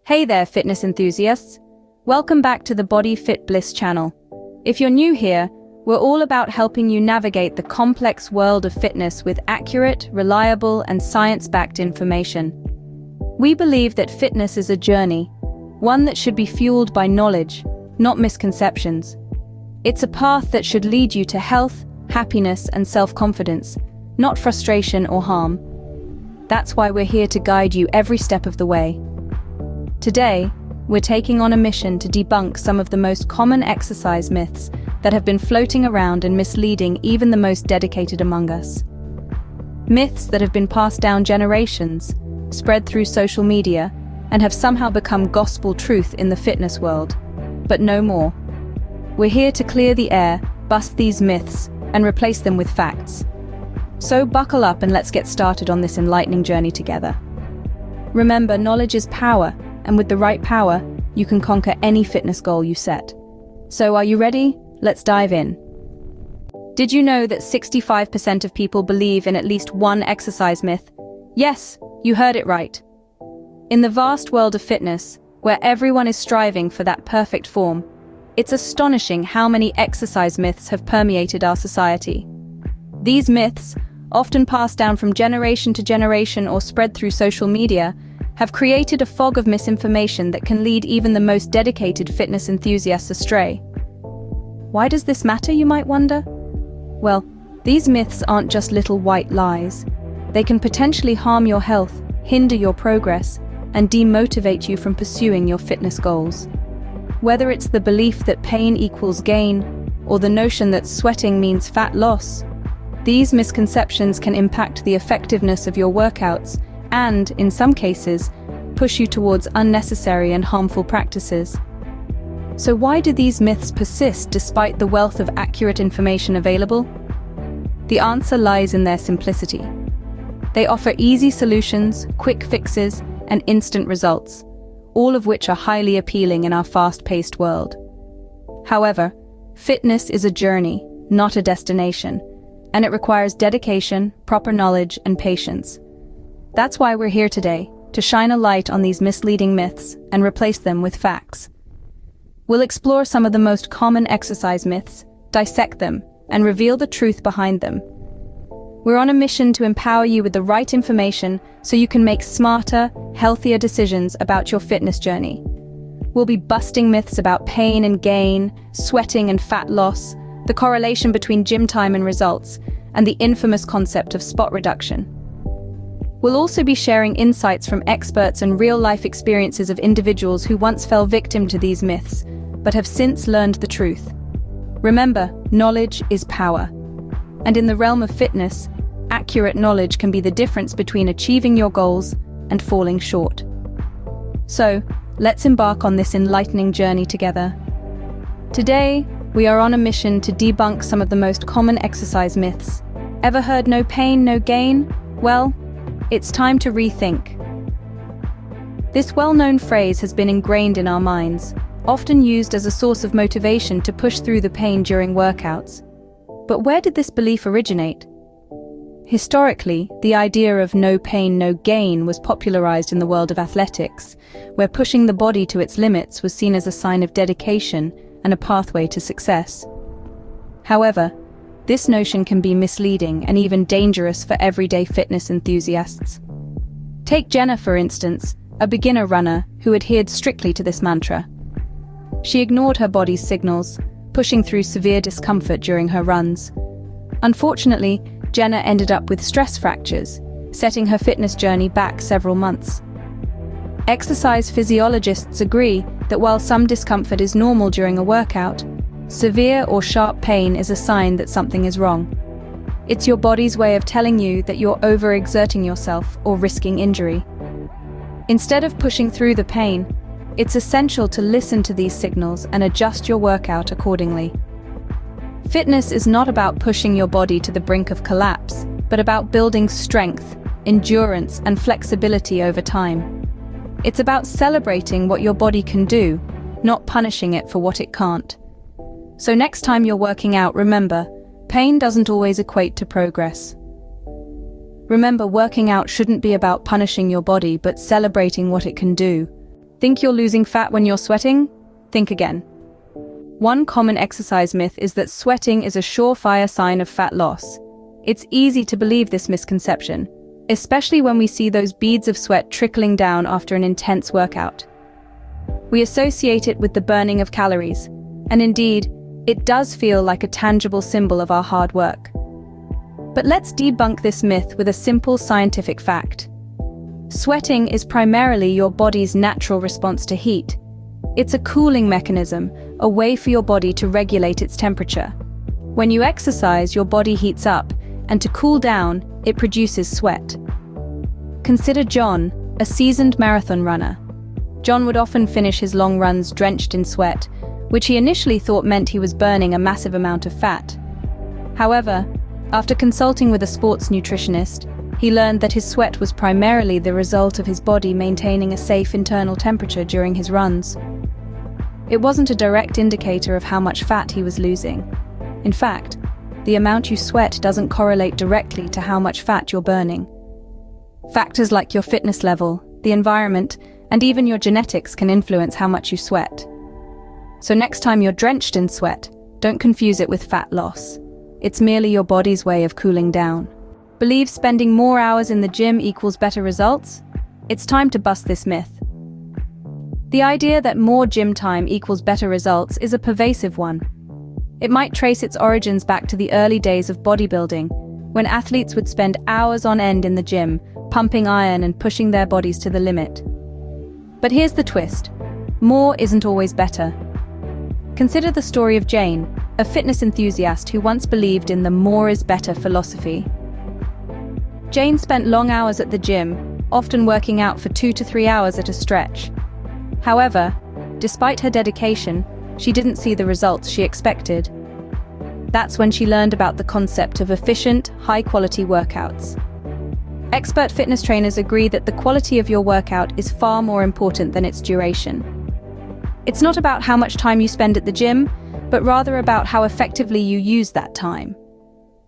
Hey there, fitness enthusiasts. Welcome back to the BodyFitBliss channel. If you're new here, we're all about helping you navigate the complex world of fitness with accurate, reliable, and science-backed information. We believe that fitness is a journey, one that should be fueled by knowledge, not misconceptions. It's a path that should lead you to health, happiness, and self-confidence, not frustration or harm. That's why we're here to guide you every step of the way. Today, we're taking on a mission to debunk some of the most common exercise myths that have been floating around and misleading even the most dedicated among us. Myths that have been passed down generations, spread through social media, and have somehow become gospel truth in the fitness world. But no more. We're here to clear the air, bust these myths, and replace them with facts. So buckle up and let's get started on this enlightening journey together. Remember, knowledge is power, and with the right power, you can conquer any fitness goal you set. So are you ready? Let's dive in. Did you know that 65% of people believe in at least one exercise myth? Yes, you heard it right. In the vast world of fitness, where everyone is striving for that perfect form, it's astonishing how many exercise myths have permeated our society. These myths, often passed down from generation to generation or spread through social media, have created a fog of misinformation that can lead even the most dedicated fitness enthusiasts astray. Why does this matter, you might wonder? Well, these myths aren't just little white lies. They can potentially harm your health, hinder your progress, and demotivate you from pursuing your fitness goals. Whether it's the belief that pain equals gain, or the notion that sweating means fat loss, these misconceptions can impact the effectiveness of your workouts and, in some cases, push you towards unnecessary and harmful practices. So why do these myths persist despite the wealth of accurate information available? The answer lies in their simplicity. They offer easy solutions, quick fixes, and instant results, all of which are highly appealing in our fast-paced world. However, fitness is a journey, not a destination, and it requires dedication, proper knowledge, and patience. That's why we're here today, to shine a light on these misleading myths and replace them with facts. We'll explore some of the most common exercise myths, dissect them, and reveal the truth behind them. We're on a mission to empower you with the right information so you can make smarter, healthier decisions about your fitness journey. We'll be busting myths about pain and gain, sweating and fat loss, the correlation between gym time and results, and the infamous concept of spot reduction. We'll also be sharing insights from experts and real-life experiences of individuals who once fell victim to these myths, but have since learned the truth. Remember, knowledge is power. And in the realm of fitness, accurate knowledge can be the difference between achieving your goals and falling short. So, let's embark on this enlightening journey together. Today, we are on a mission to debunk some of the most common exercise myths. Ever heard no pain, no gain? Well, it's time to rethink. This well-known phrase has been ingrained in our minds, often used as a source of motivation to push through the pain during workouts. But where did this belief originate? Historically, the idea of no pain, no gain was popularized in the world of athletics, where pushing the body to its limits was seen as a sign of dedication and a pathway to success. However, this notion can be misleading and even dangerous for everyday fitness enthusiasts. Take Jenna, for instance, a beginner runner who adhered strictly to this mantra. She ignored her body's signals, pushing through severe discomfort during her runs. Unfortunately, Jenna ended up with stress fractures, setting her fitness journey back several months. Exercise physiologists agree that while some discomfort is normal during a workout, severe or sharp pain is a sign that something is wrong. It's your body's way of telling you that you're overexerting yourself or risking injury. Instead of pushing through the pain, it's essential to listen to these signals and adjust your workout accordingly. Fitness is not about pushing your body to the brink of collapse, but about building strength, endurance, and flexibility over time. It's about celebrating what your body can do, not punishing it for what it can't. So next time you're working out, remember, pain doesn't always equate to progress. Remember, working out shouldn't be about punishing your body, but celebrating what it can do. Think you're losing fat when you're sweating? Think again. One common exercise myth is that sweating is a surefire sign of fat loss. It's easy to believe this misconception, especially when we see those beads of sweat trickling down after an intense workout. We associate it with the burning of calories, and indeed, it does feel like a tangible symbol of our hard work. But let's debunk this myth with a simple scientific fact. Sweating is primarily your body's natural response to heat. It's a cooling mechanism, a way for your body to regulate its temperature. When you exercise, your body heats up, and to cool down, it produces sweat. Consider John, a seasoned marathon runner. John would often finish his long runs drenched in sweat, which he initially thought meant he was burning a massive amount of fat. However, after consulting with a sports nutritionist, he learned that his sweat was primarily the result of his body maintaining a safe internal temperature during his runs. It wasn't a direct indicator of how much fat he was losing. In fact, the amount you sweat doesn't correlate directly to how much fat you're burning. Factors like your fitness level, the environment, and even your genetics can influence how much you sweat. So next time you're drenched in sweat, don't confuse it with fat loss. It's merely your body's way of cooling down. Believe spending more hours in the gym equals better results? It's time to bust this myth. The idea that more gym time equals better results is a pervasive one. It might trace its origins back to the early days of bodybuilding, when athletes would spend hours on end in the gym, pumping iron and pushing their bodies to the limit. But here's the twist. More isn't always better. Consider the story of Jane, a fitness enthusiast who once believed in the more is better philosophy. Jane spent long hours at the gym, often working out for 2 to 3 hours at a stretch. However, despite her dedication, she didn't see the results she expected. That's when she learned about the concept of efficient, high-quality workouts. Expert fitness trainers agree that the quality of your workout is far more important than its duration. It's not about how much time you spend at the gym, but rather about how effectively you use that time.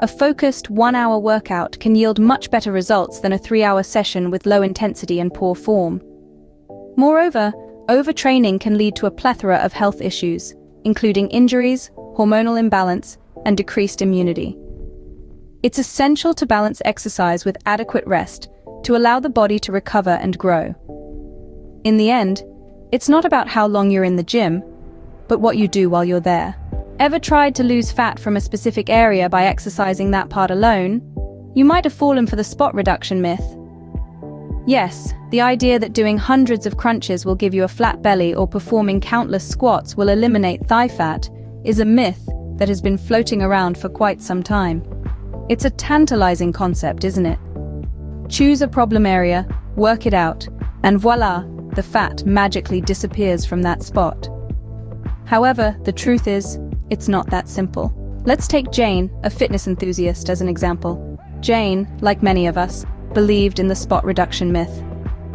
A focused 1-hour workout can yield much better results than a 3-hour session with low intensity and poor form. Moreover, overtraining can lead to a plethora of health issues, including injuries, hormonal imbalance, and decreased immunity. It's essential to balance exercise with adequate rest to allow the body to recover and grow. In the end, it's not about how long you're in the gym, but what you do while you're there. Ever tried to lose fat from a specific area by exercising that part alone? You might have fallen for the spot reduction myth. Yes, the idea that doing hundreds of crunches will give you a flat belly or performing countless squats will eliminate thigh fat is a myth that has been floating around for quite some time. It's a tantalizing concept, isn't it? Choose a problem area, work it out, and voila, the fat magically disappears from that spot. However, the truth is, it's not that simple. Let's take Jane, a fitness enthusiast, as an example. Jane, like many of us, believed in the spot reduction myth.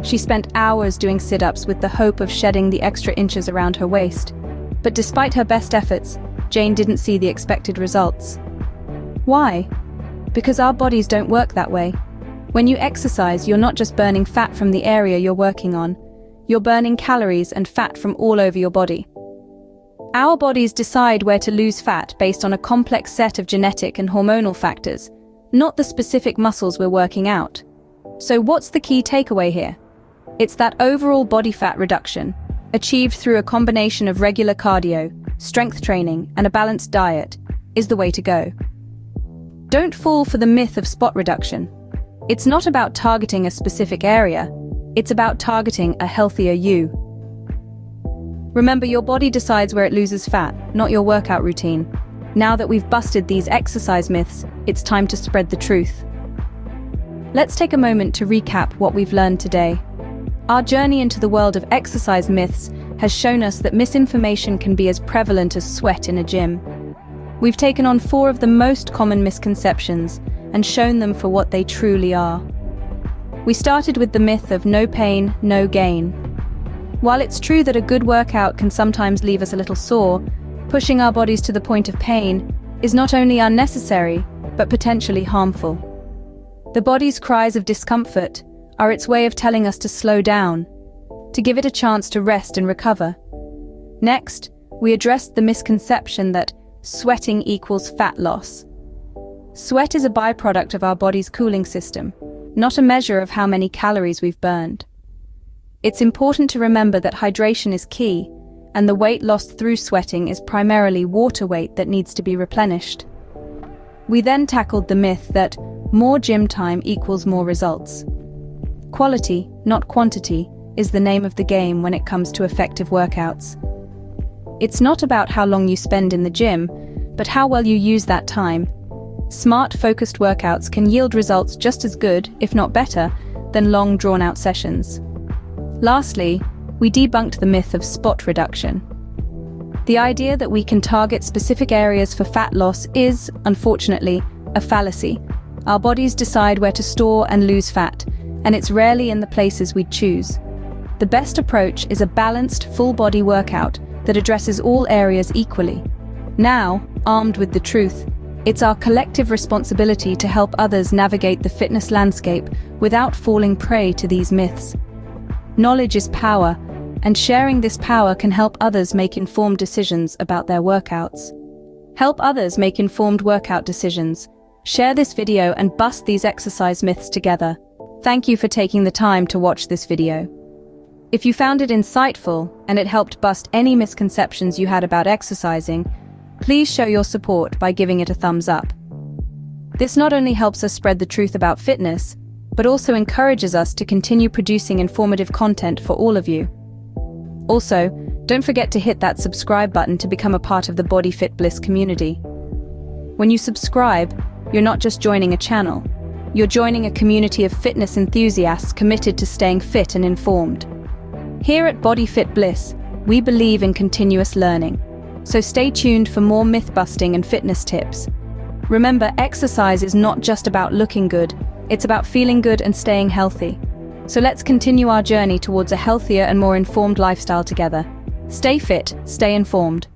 She spent hours doing sit-ups with the hope of shedding the extra inches around her waist. But despite her best efforts, Jane didn't see the expected results. Why? Because our bodies don't work that way. When you exercise, you're not just burning fat from the area you're working on. You're burning calories and fat from all over your body. Our bodies decide where to lose fat based on a complex set of genetic and hormonal factors, not the specific muscles we're working out. So what's the key takeaway here? It's that overall body fat reduction, achieved through a combination of regular cardio, strength training, and a balanced diet, is the way to go. Don't fall for the myth of spot reduction. It's not about targeting a specific area, it's about targeting a healthier you. Remember, your body decides where it loses fat, not your workout routine. Now that we've busted these exercise myths, it's time to spread the truth. Let's take a moment to recap what we've learned today. Our journey into the world of exercise myths has shown us that misinformation can be as prevalent as sweat in a gym. We've taken on 4 of the most common misconceptions and shown them for what they truly are. We started with the myth of no pain, no gain. While it's true that a good workout can sometimes leave us a little sore, pushing our bodies to the point of pain is not only unnecessary, but potentially harmful. The body's cries of discomfort are its way of telling us to slow down. to give it a chance to rest and recover. Next, we addressed the misconception that sweating equals fat loss. Sweat is a byproduct of our body's cooling system, not a measure of how many calories we've burned. It's important to remember that hydration is key, and the weight lost through sweating is primarily water weight that needs to be replenished. We then tackled the myth that more gym time equals more results. Quality, not quantity, is the name of the game when it comes to effective workouts. It's not about how long you spend in the gym, but how well you use that time. Smart, focused workouts can yield results just as good, if not better, than long, drawn-out sessions. Lastly, we debunked the myth of spot reduction. The idea that we can target specific areas for fat loss is, unfortunately, a fallacy. Our bodies decide where to store and lose fat, and it's rarely in the places we'd choose. The best approach is a balanced, full-body workout that addresses all areas equally. Now, armed with the truth, it's our collective responsibility to help others navigate the fitness landscape without falling prey to these myths. Knowledge is power, and sharing this power can help others make informed decisions about their workouts. Help others make informed workout decisions. Share this video and bust these exercise myths together. Thank you for taking the time to watch this video. If you found it insightful and it helped bust any misconceptions you had about exercising, please show your support by giving it a thumbs up. This not only helps us spread the truth about fitness, but also encourages us to continue producing informative content for all of you. Also, don't forget to hit that subscribe button to become a part of the BodyFitBliss community. When you subscribe, you're not just joining a channel, you're joining a community of fitness enthusiasts committed to staying fit and informed. Here at BodyFitBliss, we believe in continuous learning, so stay tuned for more myth-busting and fitness tips. Remember, exercise is not just about looking good, it's about feeling good and staying healthy. So let's continue our journey towards a healthier and more informed lifestyle together. Stay fit, stay informed.